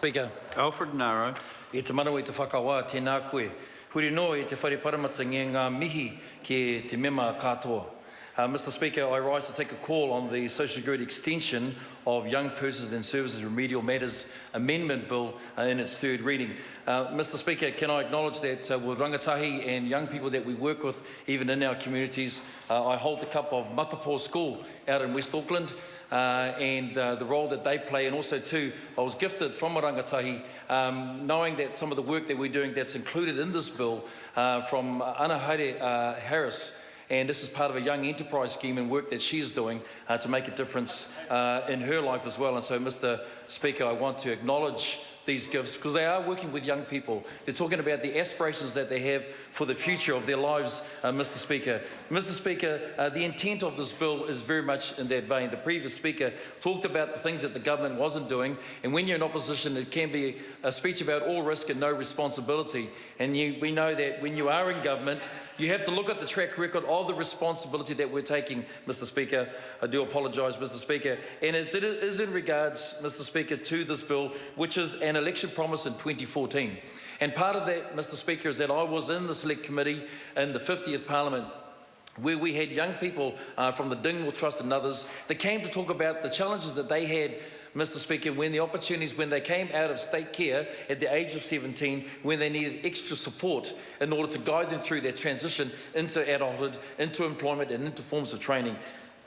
Speaker. Alfred Naro. E te manawa I te whakawā tēnā koe. Huri no I te whare paramata nge ngā mihi ki te mema katoa. Mr. Speaker, I rise to take a call on the Social Security extension of Young Persons and Services Remedial Matters Amendment Bill in its third reading. Mr. Speaker, can I acknowledge that with rangatahi and young people that we work with, even in our communities, I hold the cup of Matapo School out in West Auckland, and the role that they play, and also too, I was gifted from a rangatahi, knowing that some of the work that we're doing that's included in this bill from Ana Haere Harris, and this is part of a young enterprise scheme and work that she's doing to make a difference in her life as well. And so, Mr. Speaker, I want to acknowledge these gifts because they are working with young people. They're talking about the aspirations that they have for the future of their lives, Mr. Speaker. Mr. Speaker, the intent of this bill is very much in that vein. The previous speaker talked about the things that the government wasn't doing, and when you're in opposition, it can be a speech about all risk and no responsibility. And we know that when you are in government, you have to look at the track record of the responsibility that we're taking, Mr. Speaker. I do apologise, Mr. Speaker. And it is in regards, Mr. Speaker, to this bill, which is an election promise in 2014. And part of that, Mr. Speaker, is that I was in the Select Committee in the 50th Parliament, where we had young people from the Dingwall Trust and others that came to talk about the challenges that they had, Mr. Speaker, when the opportunities, when they came out of state care at the age of 17, when they needed extra support in order to guide them through their transition into adulthood, into employment and into forms of training.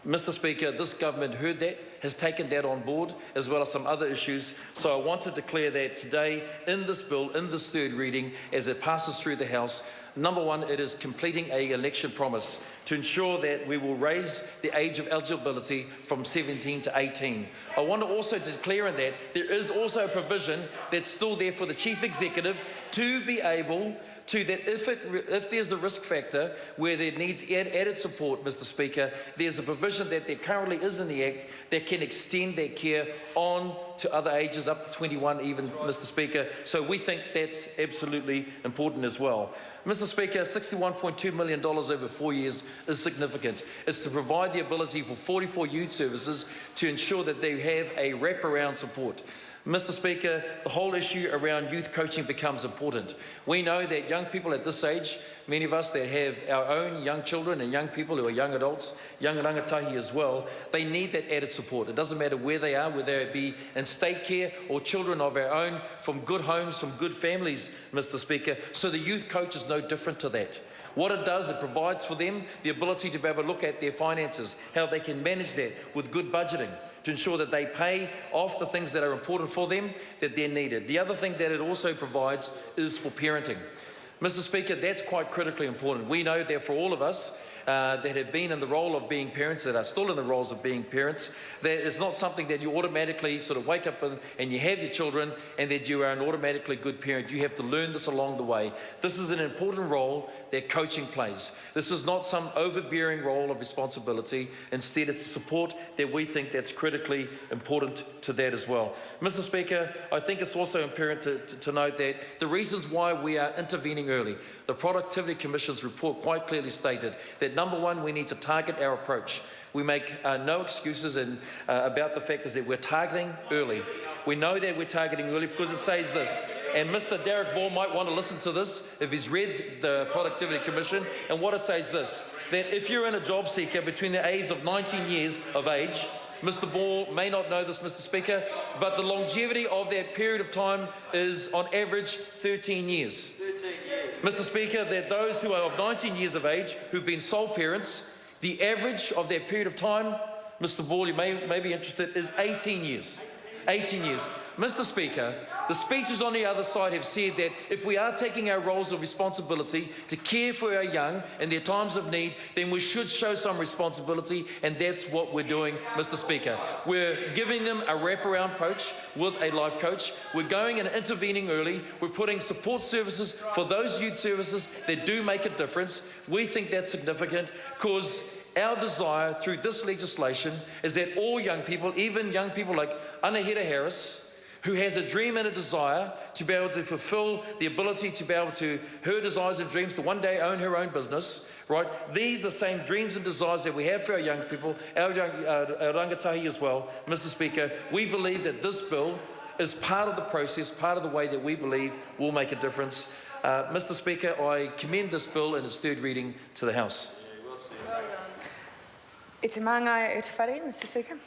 Mr. Speaker, this government heard that, has taken that on board, as well as some other issues. So I want to declare that today in this bill, in this third reading, as it passes through the House, number one, it is completing an election promise to ensure that we will raise the age of eligibility from 17 to 18. I want to also declare in that there is also a provision that's still there for the Chief Executive to be able to, that if there's the risk factor where there needs added support, Mr. Speaker, there's a provision that there currently is in the Act that can extend their care on to other ages, up to 21 even, Mr. Speaker. So we think that's absolutely important as well. Mr. Speaker, $61.2 million over 4 years is significant. It's to provide the ability for 44 youth services to ensure that they have a wraparound support. Mr. Speaker, the whole issue around youth coaching becomes important. We know that young people at this age, many of us that have our own young children and young people who are young adults, young rangatahi as well, they need that added support. It doesn't matter where they are, whether it be in state care or children of our own from good homes, from good families, Mr. Speaker. So the youth coach is no different to that. What it does, it provides for them the ability to be able to look at their finances, how they can manage that with good budgeting, to ensure that they pay off the things that are important for them, that they're needed. The other thing that it also provides is for parenting. Mr. Speaker, that's quite critically important. We know that for all of us that have been in the role of being parents, that are still in the roles of being parents, that it's not something that you automatically sort of wake up and you have your children and that you are an automatically good parent. You have to learn this along the way. This is an important role that coaching plays. This is not some overbearing role of responsibility. Instead, it's support that we think that's critically important to that as well. Mr. Speaker, I think it's also important to note that the reasons why we are intervening early, the Productivity Commission's report quite clearly stated that number one, we need to target our approach. We make no excuses about the fact is that we're targeting early. We know that we're targeting early because it says this, and Mr. Derek Ball might want to listen to this if he's read the Productivity Commission, and what it says this, that if you're in a job seeker between the age of 19 years of age, Mr. Ball may not know this, Mr. Speaker, but the longevity of that period of time is on average 13 years. Mr. Speaker, that those who are of 19 years of age who've been sole parents, the average of their period of time, Mr. Ball, you may be interested, is 18 years. 18 years. Mr. Speaker, the speeches on the other side have said that if we are taking our roles of responsibility to care for our young in their times of need, then we should show some responsibility, and that's what we're doing, Mr. Speaker. We're giving them a wraparound approach with a life coach. We're going and intervening early. We're putting support services for those youth services that do make a difference. We think that's significant because our desire through this legislation is that all young people, even young people like Ana Haere Harris, who has a dream and a desire to be able to fulfill the ability to be able to, her desires and dreams to one day own her own business, right? These are the same dreams and desires that we have for our young people, our rangatahi as well. Mr. Speaker, we believe that this bill is part of the process, part of the way that we believe will make a difference. Mr. Speaker, I commend this bill in its third reading to the House. E te māngai e te whare, Mr. Speaker.